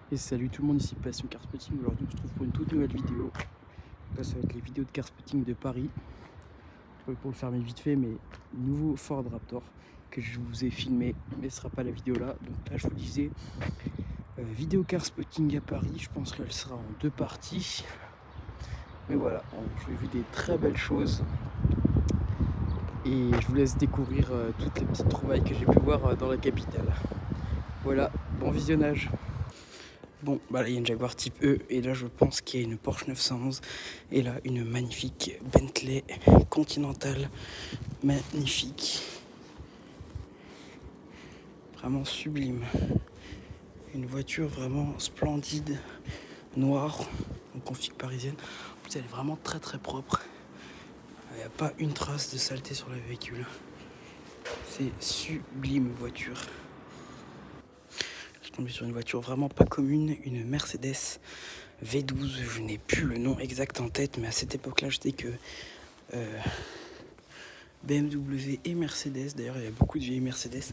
Et salut tout le monde, ici Passion Carspotting. Aujourd'hui on se retrouve pour une toute nouvelle vidéo. Là ça va être les vidéos de Carspotting de Paris. Pour le faire mais vite fait, mais nouveau Ford Raptor que je vous ai filmé, mais ce sera pas la vidéo là. Donc là je vous disais vidéo Carspotting à Paris, je pense qu'elle sera en 2 parties. Mais voilà, j'ai vu des très belles choses. Et je vous laisse découvrir toutes les petites trouvailles que j'ai pu voir dans la capitale. Voilà, bon visionnage. Bon, bah là il y a une Jaguar type E et là je pense qu'il y a une Porsche 911 et là une magnifique Bentley Continental, magnifique, vraiment sublime, une voiture vraiment splendide, noire, en config parisienne. En plus elle est vraiment très très propre, il n'y a pas une trace de saleté sur le véhicule, c'est sublime voiture. Je suis tombé sur une voiture vraiment pas commune, une Mercedes V12, je n'ai plus le nom exact en tête, mais à cette époque-là, je sais que BMW et Mercedes, d'ailleurs il y a beaucoup de vieilles Mercedes,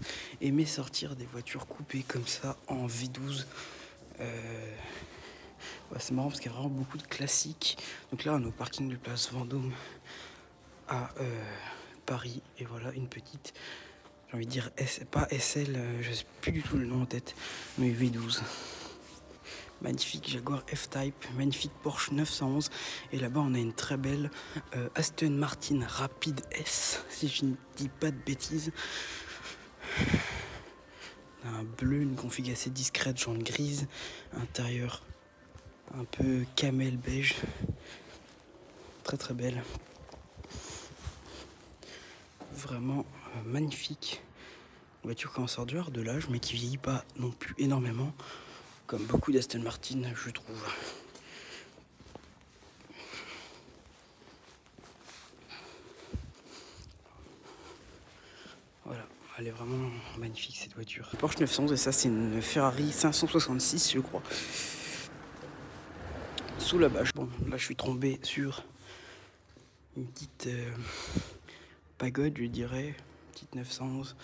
aimaient sortir des voitures coupées comme ça en V12. Ouais, c'est marrant parce qu'il y a vraiment beaucoup de classiques. Donc là on est au parking de place Vendôme à Paris, et voilà une petite, j'ai envie de dire pas SL, je sais plus du tout le nom en tête, mais V12. Magnifique Jaguar F-Type, magnifique Porsche 911. Et là-bas, on a une très belle Aston Martin Rapide S, si je ne dis pas de bêtises. Un bleu, une config assez discrète, jaune grise. Intérieur un peu camel beige. Très très belle. Vraiment magnifique. Une voiture qui en sort dehors de l'âge, mais qui vieillit pas non plus énormément. Comme beaucoup d'Aston Martin, je trouve. Voilà, elle est vraiment magnifique cette voiture. Porsche 911 et ça c'est une Ferrari 566 je crois. Sous la bâche. Bon, là je suis tombé sur une petite pagode, je dirais, petite 911.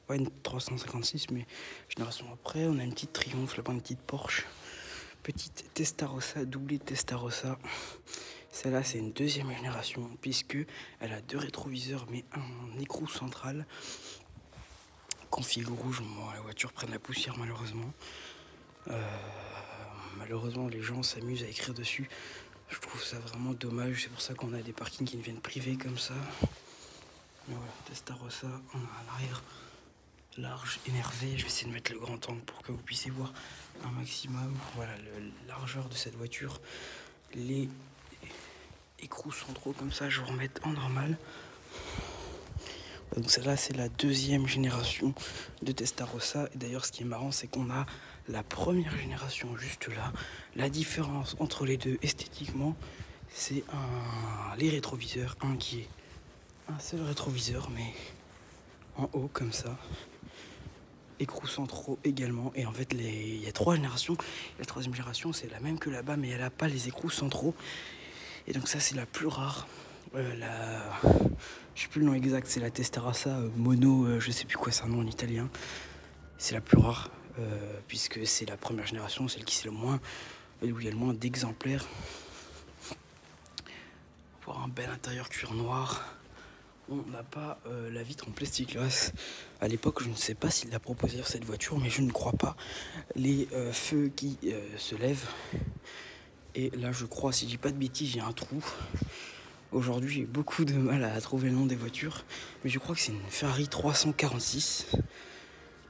Pas une 356 mais génération après. On a une petite Triumph, là-bas une petite Porsche. Petite Testarossa, doublée Testarossa. Celle-là, c'est une deuxième génération, puisque elle a 2 rétroviseurs, mais un écrou central. Config rouge, bon, les voitures prennent la poussière, malheureusement. Malheureusement, les gens s'amusent à écrire dessus. Je trouve ça vraiment dommage. C'est pour ça qu'on a des parkings qui deviennent privés comme ça. Mais voilà, Testarossa, on a à l'arrière large, énervé. Je vais essayer de mettre le grand angle pour que vous puissiez voir un maximum. Voilà, la largeur de cette voiture. Les écrous centraux comme ça, je vais remettre en normal. Donc celle-là, c'est la deuxième génération de Testarossa. Et d'ailleurs, ce qui est marrant, c'est qu'on a la première génération juste là. La différence entre les deux esthétiquement, c'est les rétroviseurs. Un qui est un seul rétroviseur, mais en haut comme ça. Écrous centraux également. Et en fait, il y a 3 générations. La troisième génération, c'est la même que là-bas, mais elle n'a pas les écrous centraux. Et donc ça, c'est la plus rare. Je sais plus le nom exact, c'est la Testarossa mono, je sais plus quoi c'est un nom en italien. C'est la plus rare, puisque c'est la première génération, celle qui c'est le moins, où il y a le moins d'exemplaires. Voir un bel intérieur cuir noir. On n'a pas la vitre en plexiglas. À l'époque, je ne sais pas s'il l'a proposé cette voiture, mais je ne crois pas. Les feux qui se lèvent. Et là, je crois, si je dis pas de bêtises, il y a un trou. Aujourd'hui, j'ai beaucoup de mal à trouver le nom des voitures, mais je crois que c'est une Ferrari 346,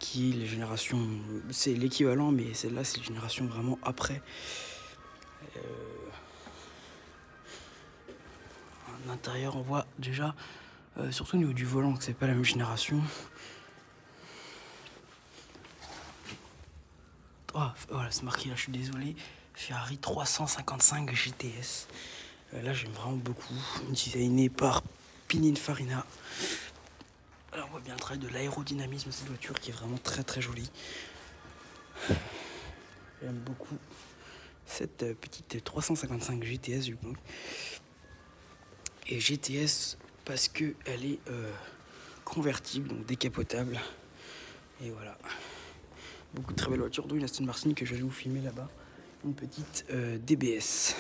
qui est la génération, c'est l'équivalent, mais celle-là, c'est la génération vraiment après. En intérieur, on voit déjà, surtout au niveau du volant, que c'est pas la même génération. Oh, voilà, c'est marqué là, je suis désolé. Ferrari 355 GTS. Là, j'aime vraiment beaucoup. Designé par Pininfarina. Alors, on voit bien le travail de l'aérodynamisme de cette voiture qui est vraiment très très jolie. J'aime beaucoup cette petite 355 GTS du coup. Et GTS parce que elle est convertible, donc décapotable. Et voilà. beaucoup de très belles voitures, dont une Aston Martin que j'allais vous filmer là-bas. Une petite DBS.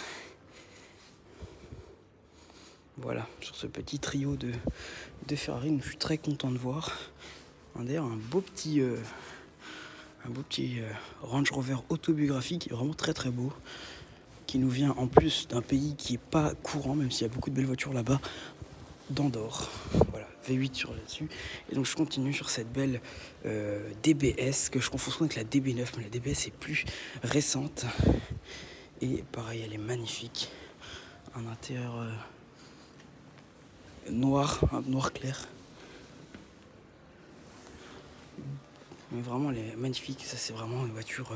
Voilà, sur ce petit trio de Ferrari, je suis très content de voir. D'ailleurs, un beau petit Range Rover autobiographique qui est vraiment très très beau, qui nous vient en plus d'un pays qui n'est pas courant, même s'il y a beaucoup de belles voitures là-bas, d'Andorre. Voilà, V8 sur là-dessus. Et donc je continue sur cette belle DBS que je confonds souvent avec la DB9, mais la DBS est plus récente. Et pareil, elle est magnifique. Un intérieur noir, un noir clair. Mais vraiment, elle est magnifique. Ça, c'est vraiment une voiture.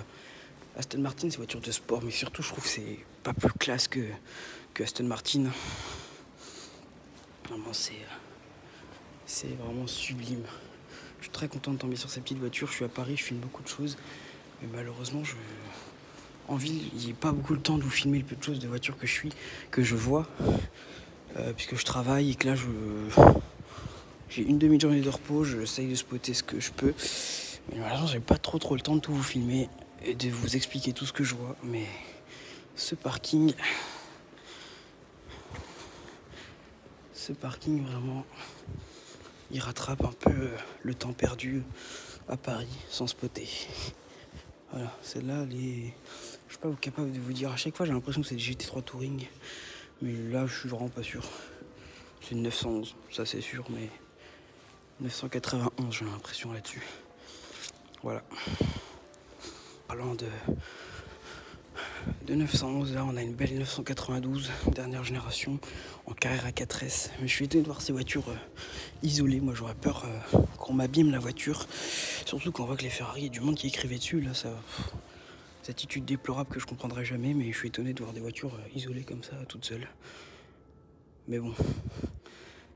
Aston Martin, c'est une voiture de sport, mais surtout, je trouve que c'est pas plus classe que Aston Martin. Vraiment, c'est vraiment sublime. Je suis très content de tomber sur cette petite voiture. Je suis à Paris, je filme beaucoup de choses. Mais malheureusement, en ville, il n'y a pas beaucoup le temps de vous filmer le peu de choses de voitures que je vois. Puisque je travaille et que là, j'ai une demi-journée de repos. J'essaye de spotter ce que je peux. Mais malheureusement, j'ai pas trop le temps de tout vous filmer et de vous expliquer tout ce que je vois. Mais ce parking, vraiment, il rattrape un peu le temps perdu à Paris sans spotter. Voilà, celle-là, je suis pas capable de vous dire. À chaque fois, j'ai l'impression que c'est des GT3 Touring. Mais là, je suis vraiment pas sûr. C'est une 911, ça c'est sûr, mais 991, j'ai l'impression là-dessus. Voilà. Parlant de 911, là on a une belle 992, dernière génération, en Carrera 4S. Mais je suis étonné de voir ces voitures isolées. Moi j'aurais peur qu'on m'abîme la voiture. Surtout quand on voit que les Ferrari, il y a du monde qui écrivait dessus. Là, cette attitude déplorable que je comprendrai jamais. Mais je suis étonné de voir des voitures isolées comme ça, toutes seules. Mais bon,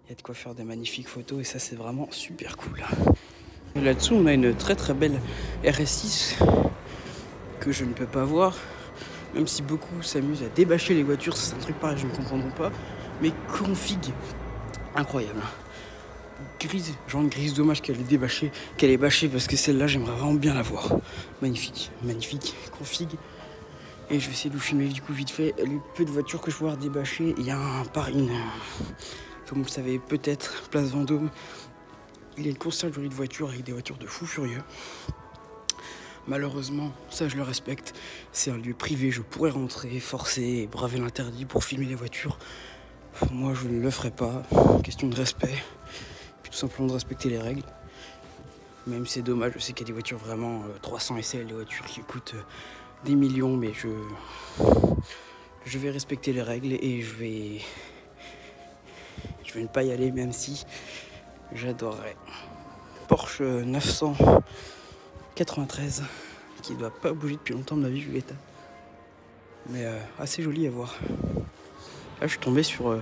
il y a de quoi faire des magnifiques photos et ça c'est vraiment super cool. Là-dessous on a une très très belle RS6 que je ne peux pas voir, même si beaucoup s'amusent à débâcher les voitures. C'est un truc pareil, je ne comprendrai pas, mais config incroyable. Grise, genre grise, dommage qu'elle est bâchée parce que celle-là j'aimerais vraiment bien la voir. Magnifique, magnifique config. Et je vais essayer de vous filmer du coup vite fait les peu de voitures que je peux voir débâcher. Il y a comme vous le savez peut-être, place Vendôme. Il y a une conciergerie de voitures avec des voitures de fous furieux. Malheureusement, ça je le respecte, c'est un lieu privé, je pourrais rentrer, forcer et braver l'interdit pour filmer les voitures. Moi je ne le ferai pas, question de respect, puis tout simplement de respecter les règles. Même c'est dommage, je sais qu'il y a des voitures vraiment 300 SL, des voitures qui coûtent des millions, mais je vais respecter les règles et je vais ne pas y aller, même si j'adorerais. Porsche 993 qui doit pas bouger depuis longtemps de ma vie, vu l'état. Mais assez joli à voir. Là je suis tombé sur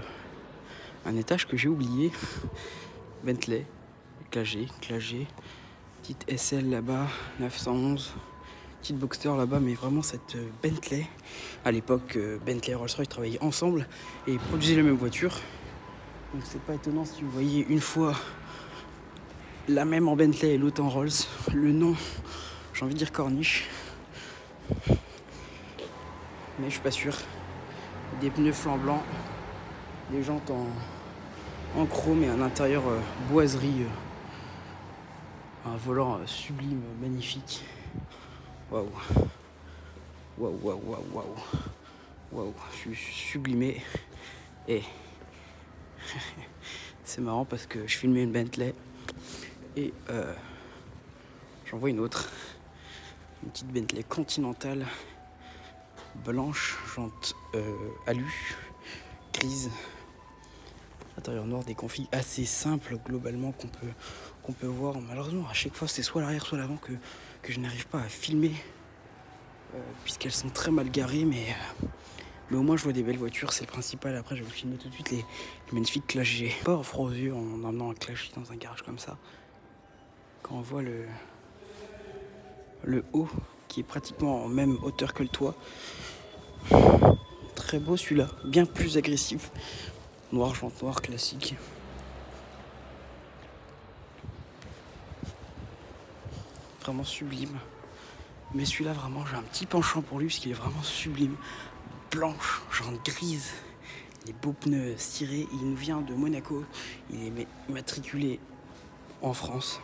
un étage que j'ai oublié. Bentley, Clagé, petite SL là-bas, 911, petite Boxster là-bas, mais vraiment cette Bentley. À l'époque, Bentley et Rolls-Royce travaillaient ensemble et produisaient la même voiture. Donc c'est pas étonnant si vous voyez une fois la même en Bentley et l'autre en Rolls. Le nom, j'ai envie de dire Corniche. Mais je suis pas sûr. Des pneus flancs blancs, des jantes en chrome et un intérieur boiserie. Un volant sublime, magnifique. Waouh. Waouh, waouh, waouh, waouh. Waouh, je suis sublimé. Et c'est marrant parce que je filmais une Bentley et j'en vois une autre. Une petite Bentley Continental blanche, jante alu, grise, intérieur noir, des configs assez simples globalement qu'on peut voir. Malheureusement à chaque fois c'est soit l'arrière soit l'avant que je n'arrive pas à filmer puisqu'elles sont très mal garées, mais au moins je vois des belles voitures, c'est le principal. Après je vais vous filmer tout de suite les magnifiques Clash G. Pas froid aux yeux en emmenant un Clash dans un garage comme ça. Quand on voit le haut qui est pratiquement en même hauteur que le toit. Très beau celui-là, bien plus agressif. Noir, jante noir, classique. Vraiment sublime. Mais celui-là, vraiment, j'ai un petit penchant pour lui parce qu'il est vraiment sublime. Blanche, genre grise, les beaux pneus cirés. Il nous vient de Monaco. Il est matriculé en France.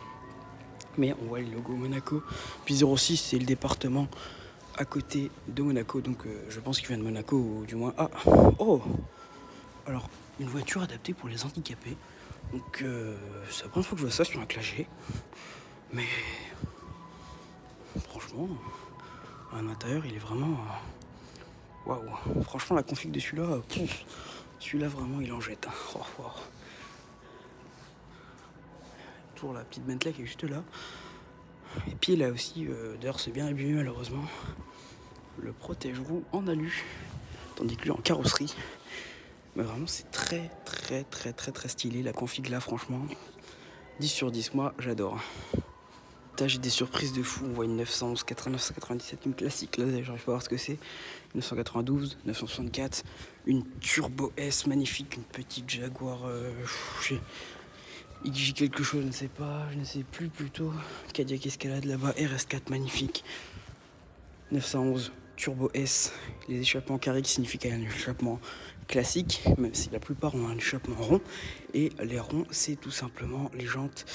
Mais on voit le logo Monaco. Puis 06, c'est le département à côté de Monaco. Donc je pense qu'il vient de Monaco, ou du moins... Ah, oh. Alors, une voiture adaptée pour les handicapés. Donc c'est la première fois que je vois ça sur un Clash G. Mais franchement, à l'intérieur, il est vraiment... Waouh. Franchement, la config de celui-là, vraiment, il en jette. Oh, oh. Toujours la petite Bentley qui est juste là. Et puis là aussi, d'ailleurs, c'est bien abîmé malheureusement. Le protège-roue en alu, tandis que lui en carrosserie. Mais vraiment, c'est très stylé. La config là, franchement, 10 sur 10. Moi, j'adore. J'ai des surprises de fou. On voit une 911, 997, une classique. Là, j'arrive pas à voir ce que c'est. 992, 964, une Turbo S magnifique, une petite Jaguar. XJ quelque chose, je ne sais pas, je ne sais plus plutôt. Cadillac Escalade là-bas, RS4 magnifique. 911, Turbo S, les échappements carrés qui signifient qu'il y a un échappement classique, même si la plupart ont un échappement rond. Et les ronds, c'est tout simplement les jantes,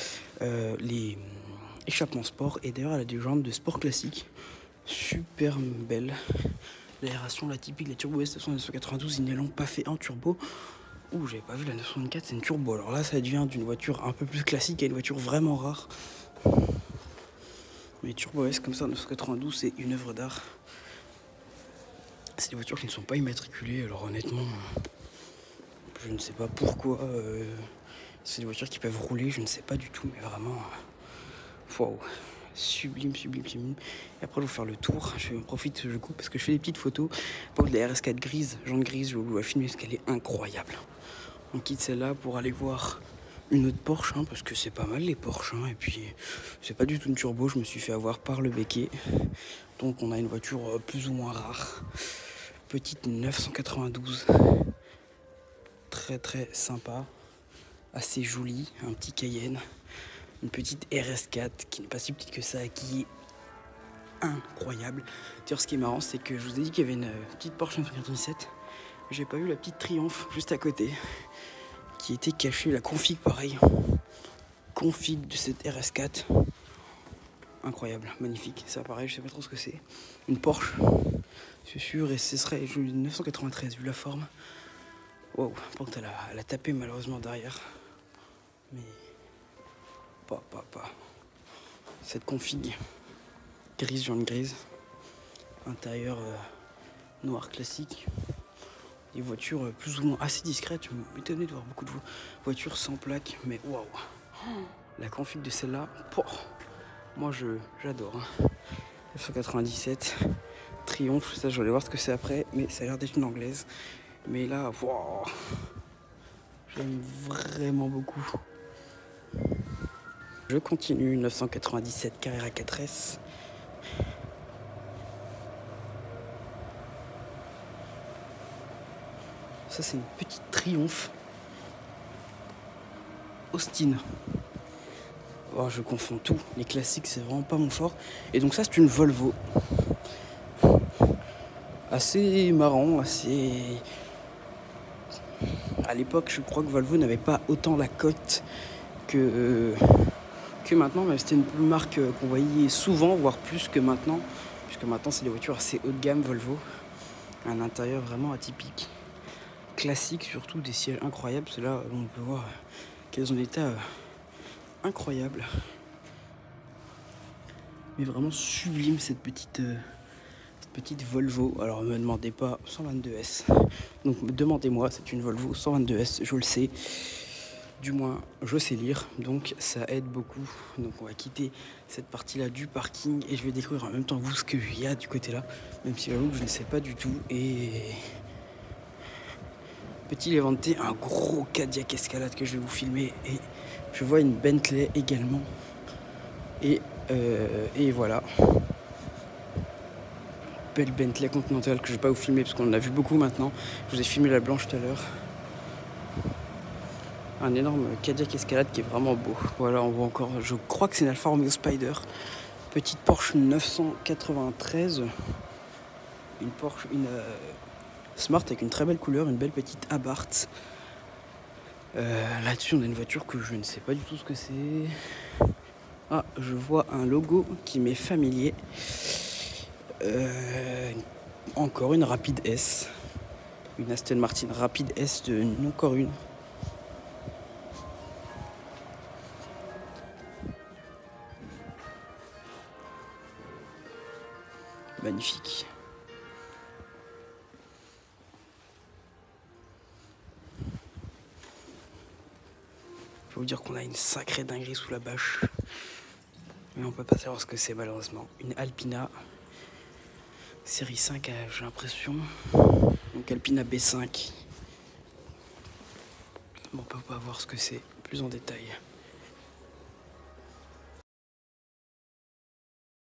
les échappements sport. Et d'ailleurs, elle a des jantes de sport classique, super belle. L'aération, la typique, la Turbo S 992, ils ne l'ont pas fait en turbo. Ouh, j'avais pas vu la 964, c'est une turbo. Alors là, ça devient d'une voiture un peu plus classique à une voiture vraiment rare. Mais Turbo S comme ça, 992, c'est une œuvre d'art. C'est des voitures qui ne sont pas immatriculées. Alors honnêtement, je ne sais pas pourquoi. C'est des voitures qui peuvent rouler, je ne sais pas du tout. Mais vraiment, waouh, sublime. Et après, je vais vous faire le tour. Je profite, je coupe parce que je fais des petites photos. Par contre, la RS4 grise, jaune grise, je vais vous la filmer parce qu'elle est incroyable. On quitte celle-là pour aller voir une autre Porsche, parce que c'est pas mal les Porsche. Et puis, c'est pas du tout une turbo, je me suis fait avoir par le béquet. Donc, on a une voiture plus ou moins rare. Petite 992. Très sympa. Assez jolie. Un petit Cayenne. Une petite RS4 qui n'est pas si petite que ça, qui est incroyable. D'ailleurs, ce qui est marrant, c'est que je vous ai dit qu'il y avait une petite Porsche 997. J'ai pas vu la petite Triumph juste à côté, qui était cachée. La config, pareil. Config de cette RS4. Incroyable, magnifique. Ça, pareil, je sais pas trop ce que c'est. Une Porsche, c'est sûr, et ce serait une 993, vu la forme. Wow, par contre, elle a tapé malheureusement derrière. Mais pas. Cette config, grise, jaune grise. Intérieur noir classique. Des voitures plus ou moins assez discrètes. Je suis étonné de voir beaucoup de voitures sans plaque, mais waouh! La config de celle-là, moi j'adore. 997, Triomphe, ça je vais aller voir ce que c'est après, mais ça a l'air d'être une anglaise. Mais là, waouh! J'aime vraiment beaucoup. Je continue, 997 Carrera 4S. Ça, c'est une petite Triumph Austin. Oh, je confonds tout. Les classiques, c'est vraiment pas mon fort. Et donc ça, c'est une Volvo. Assez marrant, assez... À l'époque, je crois que Volvo n'avait pas autant la cote que maintenant. Mais c'était une marque qu'on voyait souvent, voire plus que maintenant. Puisque maintenant, c'est des voitures assez haut de gamme, Volvo. Un intérieur vraiment atypique. Classique, surtout des sièges incroyables. C'est là où on peut voir qu'elles ont un état incroyable. Mais vraiment sublime cette petite Volvo. Alors ne me demandez pas, 122S. Donc demandez-moi, c'est une Volvo 122S, je le sais. Du moins, je sais lire, donc ça aide beaucoup. Donc on va quitter cette partie-là du parking et je vais découvrir en même temps que vous ce qu'il y a du côté-là. Même si j'avoue que je ne sais pas du tout. Et petit Levante, un gros Cadillac Escalade que je vais vous filmer. Et je vois une Bentley également. Et voilà. Belle Bentley Continental que je ne vais pas vous filmer parce qu'on en a vu beaucoup maintenant. Je vous ai filmé la blanche tout à l'heure. Un énorme Cadillac Escalade qui est vraiment beau. Voilà, on voit encore, je crois que c'est une Alfa Romeo Spider. petite Porsche 993. Une Smart avec une très belle couleur, une belle petite Abarth. Là-dessus, on a une voiture que je ne sais pas du tout ce que c'est. Ah, je vois un logo qui m'est familier. Encore une Rapide S. Une Aston Martin Rapide S, encore une. Magnifique. Je peux vous dire qu'on a une sacrée dinguerie sous la bâche. Mais on peut pas savoir ce que c'est malheureusement. Une Alpina. Série 5, j'ai l'impression. Donc Alpina B5. Bon, on peut pas voir ce que c'est plus en détail.